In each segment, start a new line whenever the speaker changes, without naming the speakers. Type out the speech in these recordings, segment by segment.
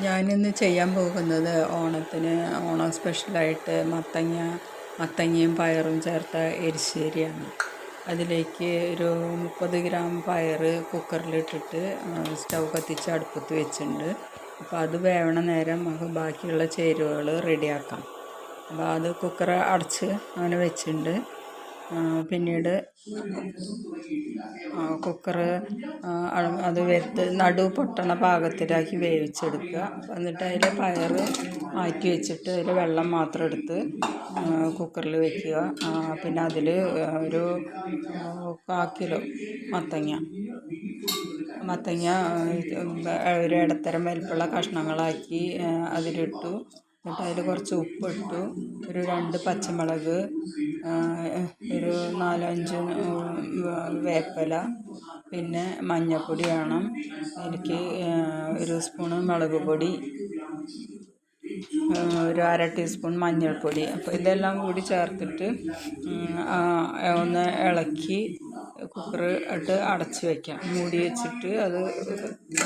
ഞാനിന്ന് ചെയ്യാൻ പോകുന്നത് ഓണം സ്പെഷ്യലായിട്ട് മത്തങ്ങയും പയറും ചേർത്ത എരിശ്ശേരിയാണ്. അതിലേക്ക് ഒരു 30 ഗ്രാം പയർ കുക്കറിലിട്ടിട്ട് സ്റ്റൗ കത്തിച്ച് അടുപ്പത്ത് വെച്ചിട്ടുണ്ട്. അപ്പോൾ അത് വേവണ നേരം നമുക്ക് ബാക്കിയുള്ള ചേരുവകൾ റെഡിയാക്കാം. അപ്പോൾ അത് കുക്കർ അടച്ച് അങ്ങനെ വെച്ചിട്ടുണ്ട്. പിന്നീട് കുക്കർ അത് നടു പൊട്ടണ പാകത്തിലാക്കി വേവിച്ചെടുക്കുക. എന്നിട്ട് അതിൽ പയർ മാറ്റി വെച്ചിട്ട് അതിൽ വെള്ളം മാത്രം എടുത്ത് കുക്കറിൽ വയ്ക്കുക. പിന്നെ അതിൽ ഒരു 1/4 കിലോ മത്തങ്ങ ഒരു ഇടത്തരം വലിപ്പമുള്ള കഷ്ണങ്ങളാക്കി അതിലിട്ടു. എന്നിട്ട് അതിൽ കുറച്ച് ഉപ്പിട്ടു, ഒരു 2 പച്ചമുളക്, ഒരു 4-5 വേപ്പില, പിന്നെ മഞ്ഞൾപ്പൊടി വേണം. എനിക്ക് ഒരു സ്പൂണ് മുളക് പൊടി, ഒരു 1/2 ടീസ്പൂൺ മഞ്ഞൾപ്പൊടി. അപ്പോൾ ഇതെല്ലാം കൂടി ചേർത്തിട്ട് ഒന്ന് ഇളക്കി കുക്കർ ഇട്ട് അടച്ച് വയ്ക്കാം. മൂടി വെച്ചിട്ട് അത്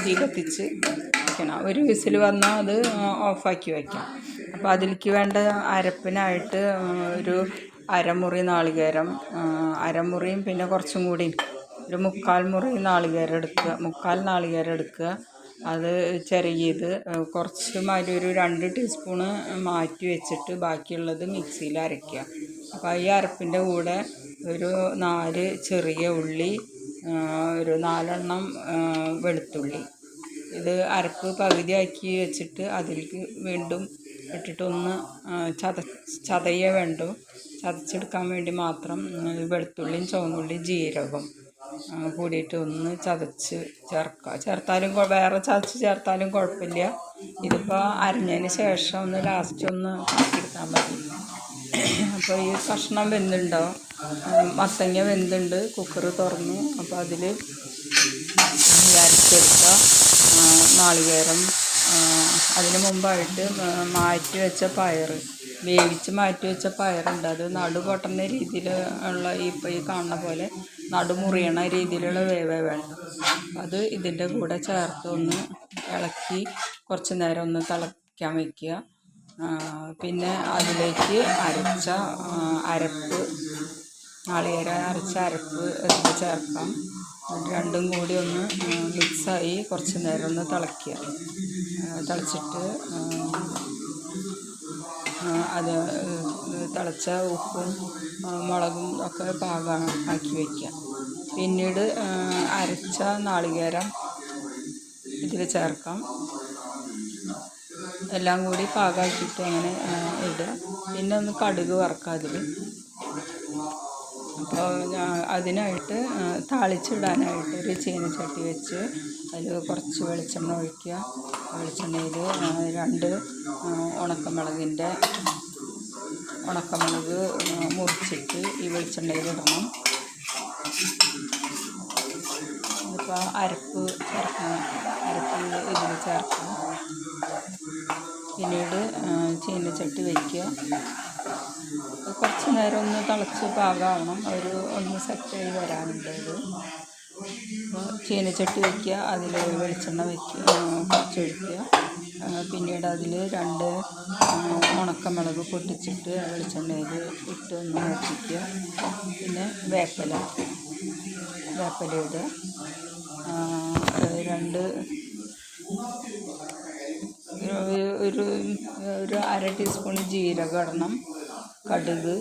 തീ കത്തിച്ച് വയ്ക്കണം. ഒരു വിസിൽ വന്നാൽ അത് ഓഫാക്കി വയ്ക്കാം. അപ്പോൾ അതിലേക്ക് വേണ്ട അരപ്പിനായിട്ട് ഒരു അരമുറി നാളികേരം, അരമുറിയും പിന്നെ കുറച്ചും കൂടി ഒരു 1/4 മുറി മുക്കാൽ നാളികേരം എടുക്കുക. അത് ചിരകിയത് കുറച്ച് ഒരു 2 ടീസ്പൂണ് മാറ്റി വെച്ചിട്ട് ബാക്കിയുള്ളത് മിക്സിയിൽ അരയ്ക്കുക. അപ്പോൾ ഈ അരപ്പിൻ്റെ കൂടെ ഒരു 4 ചെറിയ ഉള്ളി, ഒരു 4 എണ്ണം വെളുത്തുള്ളി. ഇത് അരപ്പ് പകുതിയാക്കി വെച്ചിട്ട് അതിലേക്ക് വീണ്ടും ഇട്ടിട്ടൊന്ന് ചതച്ചെടുക്കാൻ വേണ്ടി മാത്രം വെളുത്തുള്ളിയും ചുവന്നുള്ളിയും ജീരകം കൂടിയിട്ട് ഒന്ന് ചതച്ച് ചേർത്താലും വേറെ ചതച്ച് ചേർത്താലും കുഴപ്പമില്ല. ഇതിപ്പോൾ അരിഞ്ഞതിന് ശേഷം ഒന്ന് ലാസ്റ്റ് ഒന്ന് എടുത്താൽ മതി. അപ്പോൾ ഈ കഷ്ണം വെന്തുണ്ടോ, മത്തങ്ങ വെന്തുണ്ട്. കുക്കർ തുറന്നു. അപ്പോൾ അതിൽ അരച്ചെടുത്ത നാളികേരം, അതിന് മുമ്പായിട്ട് വേവിച്ച് മാറ്റി വെച്ച പയറുണ്ട്. അത് നടു പൊട്ടുന്ന രീതിയിൽ ഉള്ള ഇപ്പോൾ ഈ കാണുന്ന പോലെ നടുമുറിയണ രീതിയിലുള്ള വേവേ വേണ്ട. അത് ഇതിൻ്റെ കൂടെ ചേർത്ത് ഒന്ന് ഇളക്കി കുറച്ച് നേരം ഒന്ന് തിളയ്ക്കാൻ വയ്ക്കുക. പിന്നെ അതിലേക്ക് നാളികേരം അരച്ച അരപ്പ് ഇതിൽ ചേർക്കാം. രണ്ടും കൂടി ഒന്ന് മിക്സായി കുറച്ച് നേരം ഒന്ന് തിളച്ചിട്ട് അത് തിളച്ച ഉപ്പും മുളകും ഒക്കെ പാകമാക്കി വയ്ക്കുക. പിന്നീട് അരച്ച നാളികേരം ഇതിൽ ചേർക്കാം. എല്ലാം കൂടി പാകമാക്കിയിട്ട് അങ്ങനെ ഇടുക. പിന്നെ ഒന്ന് കടുക് വറുക്കുക അതിൽ. അപ്പോൾ അതിനായിട്ട് താളിച്ചിടാനായിട്ട് ഒരു ചീനച്ചട്ടി വെച്ച് അതിൽ കുറച്ച് വെളിച്ചെണ്ണ ഒഴിക്കുക. വെളിച്ചെണ്ണയിൽ 2 ഉണക്കമുളക് മുറിച്ചിട്ട് ഈ വെളിച്ചെണ്ണയിലിടണം. ഇതിപ്പോൾ അരപ്പ് ഇതിൽ ചേർക്കണം. പിന്നീട് ചീനച്ചട്ടി വയ്ക്കുക. കുറച്ച് നേരം ഒന്ന് തിളച്ച് പാകമാവണം. ഒന്ന് സെറ്റായി വരാനുണ്ട് ഇത്. അപ്പോൾ ചീനച്ചട്ടി വയ്ക്കുക, അതിൽ വെളിച്ചെണ്ണ കുറച്ചൊഴിക്കുക. പിന്നീട് അതിൽ 2 ഉണക്കമുളക് പൊട്ടിച്ചിട്ട് വെളിച്ചെണ്ണയിൽ ഇട്ട് ഒന്ന് മൂപ്പിക്കുക. പിന്നെ വേപ്പില ഇടുക. 1/2 ടീസ്പൂൺ ജീരകം ഇടണം. കടുക്,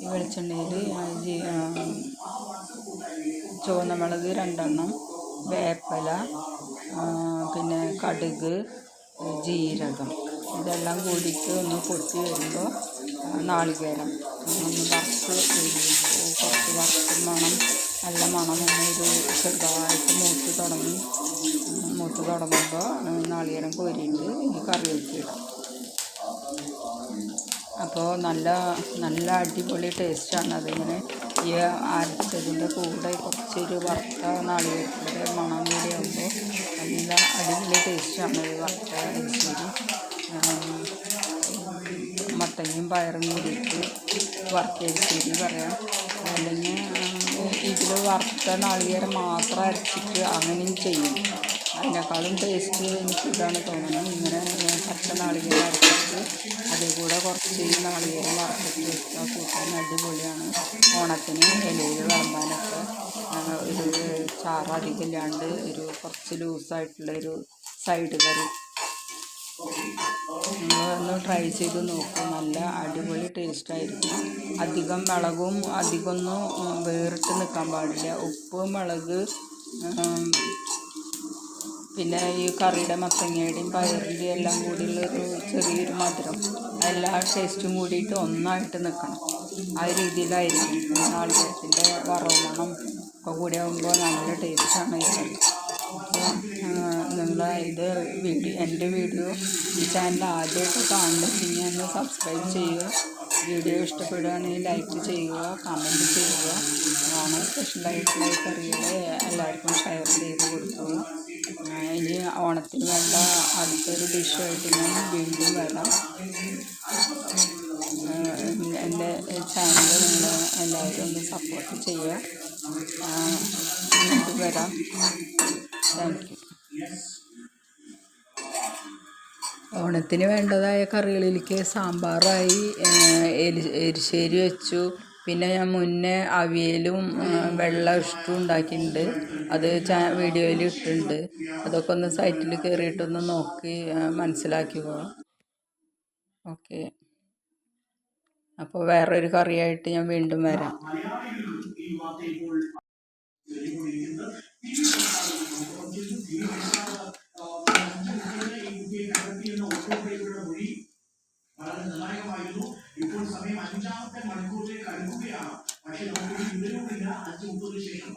ഈ വെളിച്ചെണ്ണയിൽ ചുവന്ന മുളക് 2 എണ്ണം, വേപ്പില, പിന്നെ കടുക്, ജീരകം, ഇതെല്ലാം കൂടിയിട്ട് ഒന്ന് പൊട്ടി വരുമ്പോൾ നാളികേരം ഒന്ന് കുറച്ച് വറുത്ത് നല്ല മണം ഒന്ന് ചെറുതായിട്ട് മൂത്ത് തുടങ്ങുമ്പോൾ നാളികേരം കോരിയിട്ട് ഈ കറിവേപ്പില ഇടാം. അപ്പോൾ നല്ല അടിപൊളി ടേസ്റ്റാണ്. അതിങ്ങനെ ഈ അരച്ചതിൻ്റെ കൂടെ കുറച്ചൊരു വറുത്ത നാളികേരത്തിൻ്റെ മണം കൂടി ആകുമ്പോൾ നല്ല അടിപൊളി ടേസ്റ്റാണ് ഈ വറുത്ത എരിശ്ശേരി. മത്തങ്ങയും പയറും കൂടിയിട്ട് വറുത്ത എരിശ്ശേരി പറയാം. അല്ലെങ്കിൽ ഒന്നുകിൽ വറുത്ത നാളികേരം മാത്രം അരച്ചിട്ട് അങ്ങനെയും ചെയ്യും. അതിനേക്കാളും ടേസ്റ്റ് എനിക്ക് ഇതാണ് തോന്നുന്നത്. ഇങ്ങനെ പച്ച നാളികേരം അരച്ചിട്ട് അതിൽ കൂടെ കുറച്ച് നാളികേരം വറുത്തിട്ട് വെച്ചാൽ കൂട്ടാൻ അടിപൊളിയാണ്. ഓണത്തിന് ഇലയിൽ വിളമ്പാനൊക്കെ ഒരു ചാറ് അധികമില്ലാണ്ട് ഒരു കുറച്ച് ലൂസായിട്ടുള്ളൊരു സൈഡ് കറി നിങ്ങളൊന്ന് ട്രൈ ചെയ്ത് നോക്കൂ. നല്ല അടിപൊളി ടേസ്റ്റായിരിക്കും. അധികം മുളകും അധികമൊന്നും വേറിട്ട് നിൽക്കാൻ പാടില്ല. ഉപ്പ്, മുളക്, പിന്നെ ഈ കറിയുടെ മത്തങ്ങയുടെയും പയറിൻ്റെയും എല്ലാം കൂടിയുള്ളൊരു ചെറിയൊരു മധുരം, എല്ലാ ടേസ്റ്റും കൂടിയിട്ട് ഒന്നായിട്ട് നിൽക്കണം. ആ രീതിയിലായിരിക്കും. നാളികേരത്തിൻ്റെ വറവ് മണം ഒക്കെ കൂടി ആകുമ്പോൾ നല്ല ടേസ്റ്റാണ് ഇത്. നിങ്ങൾ എൻ്റെ വീഡിയോ ഈ ചാനൽ ആദ്യമായിട്ട് കാണുന്നുണ്ടെങ്കിൽ ഒന്ന് സബ്സ്ക്രൈബ് ചെയ്യുക. വീഡിയോ ഇഷ്ടപ്പെടുകയാണെങ്കിൽ ലൈക്ക് ചെയ്യുക, കമൻറ്റ് ചെയ്യുക. ഓണം സ്പെഷ്യലായിട്ടുള്ള കറികൾ എല്ലാവർക്കും ഷെയർ ചെയ്ത് കൊടുക്കുക. ഇനി ഓണത്തിന് വേണ്ട അടുത്തൊരു ഡിഷായിട്ട് ഞാൻ വീണ്ടും വരാം. എൻ്റെ ചാനൽ നിങ്ങൾ എല്ലാവരും ഒന്ന് സപ്പോർട്ട് ചെയ്യുക. വീണ്ടും വരാം. Thank you. ഓണത്തിന് വേണ്ടതായ കറികളിലേക്ക് സാമ്പാറായി, എരിശ്ശേരി വെച്ചു. പിന്നെ ഞാൻ മുന്നേ അവിയലും വെള്ള ഇഷ്ടവും ഉണ്ടാക്കിയിട്ടുണ്ട്. അത് വീഡിയോയിൽ ഇട്ടിട്ടുണ്ട്. അതൊക്കെ ഒന്ന് സൈറ്റിൽ കയറിയിട്ടൊന്ന് നോക്കി മനസ്സിലാക്കുക. ഓക്കെ, അപ്പോൾ വേറൊരു കറിയായിട്ട് ഞാൻ വീണ്ടും വരാം.
വളരെ നിർണായകമായിരുന്നു. ഇപ്പോൾ സമയം 5-ാമത്തെ മണിക്കൂറിലേക്ക് അടുക്കുകയാണ്. പക്ഷേ നമുക്ക് വിവരവുമില്ല 5:30 ശേഷം